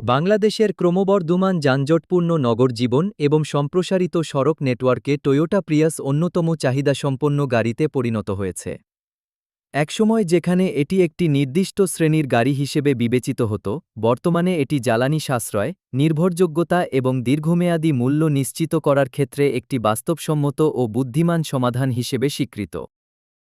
বাংলাদেশের ক্রমবর্ধমান যানজটপূর্ণ নগর জীবন এবং সম্প্রসারিত সড়ক নেটওয়ার্কে টয়োটা প্রিয়াস অন্যতম চাহিদাসম্পন্ন গাড়িতে পরিণত হয়েছে। একসময় যেখানে এটি একটি নির্দিষ্ট শ্রেণীর গাড়ি হিসেবে বিবেচিত হতো, বর্তমানে এটি জ্বালানি সাশ্রয়, নির্ভরযোগ্যতা এবং দীর্ঘমেয়াদী মূল্য নিশ্চিত করার ক্ষেত্রে একটি বাস্তবসম্মত ও বুদ্ধিমান সমাধান হিসেবে স্বীকৃত।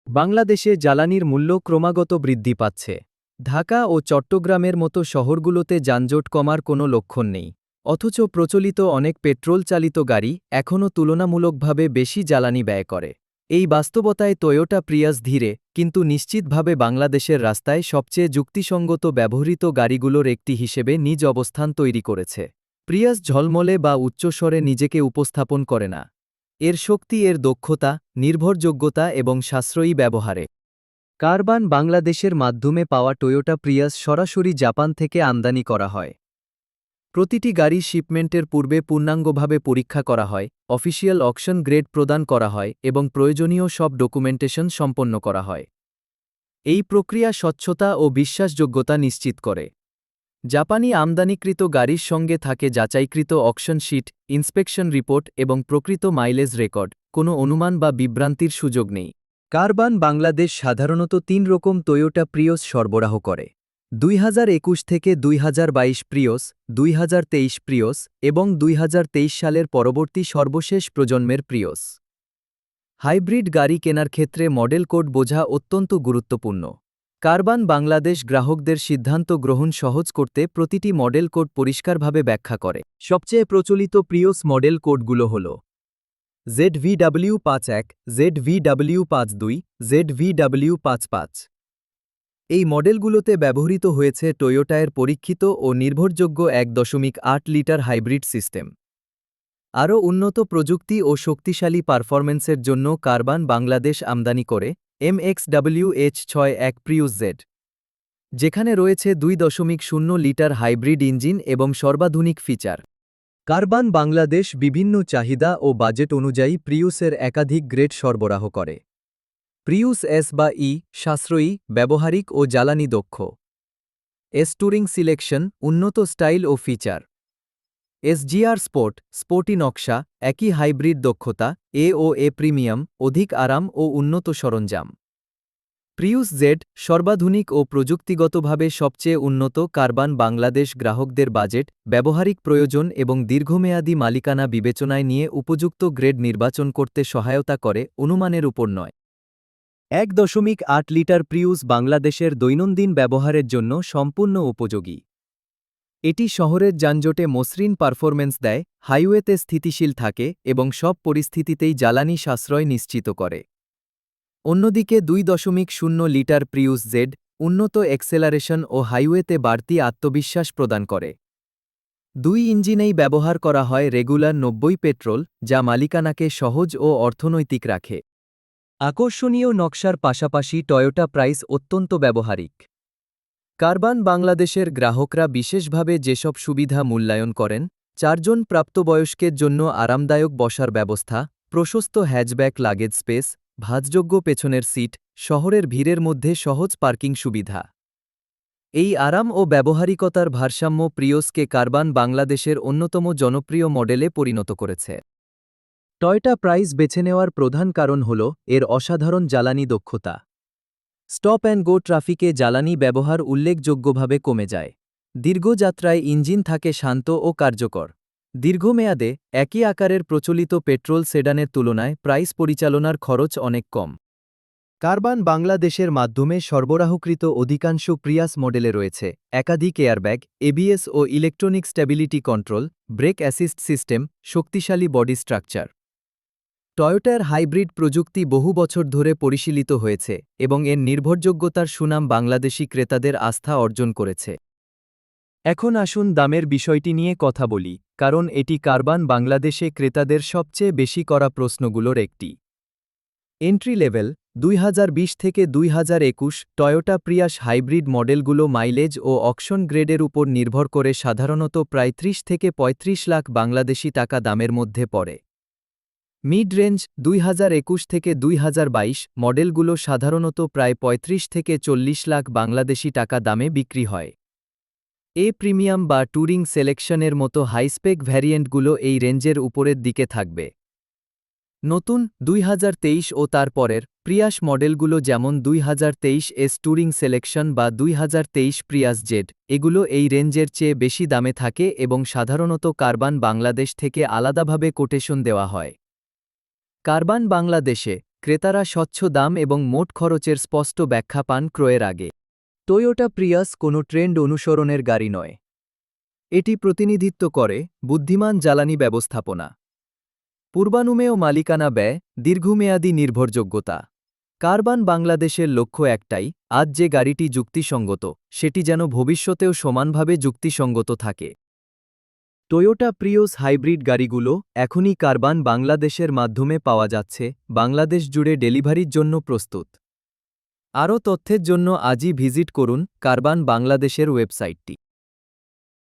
বাংলাদেশে জ্বালানির মূল্য ক্রমাগত বৃদ্ধি পাচ্ছে। ঢাকা ও চট্টগ্রামের মতো শহরগুলোতে যানজট কমার কোনো লক্ষণ নেই, অথচ প্রচলিত অনেক পেট্রোল চালিত গাড়ি এখনও তুলনামূলকভাবে বেশি জ্বালানি ব্যয় করে। এই বাস্তবতায় টয়োটা প্রিয়াস ধীরে কিন্তু নিশ্চিতভাবে বাংলাদেশের রাস্তায় সবচেয়ে যুক্তিসঙ্গত ব্যবহৃত গাড়িগুলোর একটি হিসেবে নিজ অবস্থান তৈরি করেছে। প্রিয়াস ঝলমলে বা উচ্চস্বরে নিজেকে উপস্থাপন করে না। এর শক্তি এর দক্ষতা, নির্ভরযোগ্যতা এবং সাশ্রয়ী ব্যবহারে। কারবান বাংলাদেশের মাধ্যমে পাওয়া টয়োটা প্রিয়াস সরাসরি জাপান থেকে আমদানি করা হয়। প্রতিটি গাড়ি শিপমেন্টের পূর্বে পূর্ণাঙ্গভাবে পরীক্ষা করা হয়, অফিসিয়াল অকশন গ্রেড প্রদান করা হয় এবং প্রয়োজনীয় সব ডকুমেন্টেশন সম্পন্ন করা হয়। এই প্রক্রিয়া স্বচ্ছতা ও বিশ্বাসযোগ্যতা নিশ্চিত করে। জাপানি আমদানিকৃত গাড়ির সঙ্গে থাকে যাচাইকৃত অকশন শিট, ইন্সপেকশন রিপোর্ট এবং প্রকৃত মাইলেজ রেকর্ড, কোনো অনুমান বা বিভ্রান্তির সুযোগ নেই। কারবান বাংলাদেশ সাধারণত ৩ রকম টয়োটা প্রিয়স সরবরাহ করে: ২০২১ থেকে ২০২২ প্রিয়স, ২০২৩ প্রিয়স এবং ২০২৩ সালের পরবর্তী সর্বশেষ প্রজন্মের প্রিয়স। হাইব্রিড গাড়ি কেনার ক্ষেত্রে মডেল কোড বোঝা অত্যন্ত গুরুত্বপূর্ণ। কারবান বাংলাদেশ গ্রাহকদের সিদ্ধান্ত গ্রহণ সহজ করতে প্রতিটি মডেল কোড পরিষ্কারভাবে ব্যাখ্যা করে। সবচেয়ে প্রচলিত প্রিয়স মডেল কোডগুলো হল ZVW51, ZVW52, ZVW55। এই মডেলগুলোতে ব্যবহৃত হয়েছে টয়োটায়ের পরীক্ষিত ও নির্ভরযোগ্য ১.৮ লিটার হাইব্রিড সিস্টেম। আরও উন্নত প্রযুক্তি ও শক্তিশালী পারফরম্যান্সের জন্য কারবান বাংলাদেশ আমদানি করে MXWH61 প্রিউস জেড, যেখানে রয়েছে ২.০ লিটার হাইব্রিড ইঞ্জিন এবং সর্বাধুনিক ফিচার। কারবান বাংলাদেশ বিভিন্ন চাহিদা ও বাজেট অনুযায়ী প্রিউসের একাধিক গ্রেড সরবরাহ করে। প্রিউস এস বা ই সাশ্রয়ী, ব্যবহারিক ও জ্বালানি দক্ষ। এস টুরিং সিলেকশন, উন্নত স্টাইল ও ফিচার। এসজিআর স্পোর্ট, স্পোর্টি নকশা, একই হাইব্রিড দক্ষতা। এ ও এ প্রিমিয়াম, অধিক আরাম ও উন্নত সরঞ্জাম। প্রিউস জেড, সর্বাধুনিক ও প্রযুক্তিগতভাবে সবচেয়ে উন্নত। কারবান বাংলাদেশ গ্রাহকদের বাজেট, ব্যবহারিক প্রয়োজন এবং দীর্ঘমেয়াদী মালিকানা বিবেচনায় নিয়ে উপযুক্ত গ্রেড নির্বাচন করতে সহায়তা করে, অনুমানের উপর নয়। ১.৮ লিটার প্রিউস বাংলাদেশের দৈনন্দিন ব্যবহারের জন্য সম্পূর্ণ উপযোগী। এটি শহরের যানজটে মসৃণ পারফরম্যান্স দেয়, হাইওয়েতে স্থিতিশীল থাকে এবং সব পরিস্থিতিতেই জ্বালানি সাশ্রয় নিশ্চিত করে। অন্যদিকে ২.০ লিটার প্রিউস জেড উন্নত অ্যাক্সেলারেশন ও হাইওয়েতে বাড়তি আত্মবিশ্বাস প্রদান করে। ২ ইঞ্জিনেই ব্যবহার করা হয় রেগুলার ৯০ পেট্রোল, যা মালিকানাকে সহজ ও অর্থনৈতিক রাখে। আকর্ষণীয় নকশার পাশাপাশি টয়োটা প্রাইস অত্যন্ত ব্যবহারিক। কারবান বাংলাদেশের গ্রাহকরা বিশেষভাবে যেসব সুবিধা মূল্যায়ন করেন: ৪ জন প্রাপ্তবয়স্কের জন্য আরামদায়ক বসার ব্যবস্থা, প্রশস্ত হ্যাচব্যাক লাগেজ স্পেস, ভাঁজযোগ্য পেছনের সিট, শহরের ভিড়ের মধ্যে সহজ পার্কিং সুবিধা। এই আরাম ও ব্যবহারিকতার ভারসাম্য প্রিয়সকে কারবান বাংলাদেশের অন্যতম জনপ্রিয় মডেলে পরিণত করেছে। টয়োটা প্রাইস বেছে নেওয়ার প্রধান কারণ হল এর অসাধারণ জ্বালানি দক্ষতা। স্টপ অ্যান্ড গো ট্রাফিকে জ্বালানি ব্যবহার উল্লেখযোগ্যভাবে কমে যায়। দীর্ঘযাত্রায় ইঞ্জিন থাকে শান্ত ও কার্যকর। দীর্ঘমেয়াদে একই আকারের প্রচলিত পেট্রোল সেডানের তুলনায় প্রাইস পরিচালনার খরচ অনেক কম। কারবান বাংলাদেশের মাধ্যমে সরবরাহকৃত অধিকাংশ প্রিয়াস মডেলে রয়েছে একাধিক এয়ারব্যাগ, এবিএস ও electronic stability control, brake assist system, শক্তিশালী বডি স্ট্রাকচার। টয়োটার হাইব্রিড প্রযুক্তি বহু বছর ধরে পরিশীলিত হয়েছে এবং এর নির্ভরযোগ্যতার সুনাম বাংলাদেশি ক্রেতাদের আস্থা অর্জন করেছে। এখন আসুন দামের বিষয়টি নিয়ে কথা বলি, কারণ এটি কারবান বাংলাদেশে ক্রেতাদের সবচেয়ে বেশি করা প্রশ্নগুলোর একটি। এন্ট্রি লেভেল ২০২০ থেকে ২০২১ টয়োটা প্রিয়াস হাইব্রিড মডেলগুলো মাইলেজ ও অকশন গ্রেডের উপর নির্ভর করে সাধারণত প্রায় ৩০ থেকে ৩৫ লাখ বাংলাদেশি টাকা দামের মধ্যে পড়ে। মিড রেঞ্জ ২০২১ থেকে ২০২২ মডেলগুলো সাধারণত প্রায় ৩৫ থেকে ৪০ লাখ বাংলাদেশি টাকা দামে বিক্রি হয়। এ প্রিমিয়াম বা ট্যুরিং সিলেকশনের মতো হাইস্পেক ভ্যারিয়েন্টগুলো এই রেঞ্জের উপরের দিকে থাকবে। নতুন 2023 ও তার পরের প্রিয়াস মডেলগুলো যেমন 2023 এস ট্যুরিং সিলেকশন বা 2023 প্রিয়াস জেড এগুলো এই রেঞ্জের চেয়ে বেশি দামে থাকে এবং সাধারণত কারবান বাংলাদেশ থেকে আলাদাভাবে কোটেশন দেওয়া হয়। কারবান বাংলাদেশে ক্রেতারা স্বচ্ছ দাম এবং মোট খরচের স্পষ্ট ব্যাখ্যা পান ক্রয়ের আগে। টয়োটা প্রিয়াস কোনো ট্রেন্ড অনুসরণের গাড়ি নয়। এটি প্রতিনিধিত্ব করে বুদ্ধিমান জ্বালানি ব্যবস্থাপনা, পূর্বানুমেয় মালিকানা ব্যয়, দীর্ঘমেয়াদী নির্ভরযোগ্যতা। কারবান বাংলাদেশের লক্ষ্য একটাই, আজ যে গাড়িটি যুক্তিসঙ্গত সেটি যেন ভবিষ্যতেও সমানভাবে যুক্তিসঙ্গত থাকে। টয়োটা প্রিউস হাইব্রিড গাড়িগুলো এখনই কারবান বাংলাদেশের মাধ্যমে পাওয়া যাচ্ছে, বাংলাদেশ জুড়ে ডেলিভারির জন্য প্রস্তুত। আরও তথ্যের জন্য আজই ভিজিট করুন কারবান বাংলাদেশের ওয়েবসাইটটি।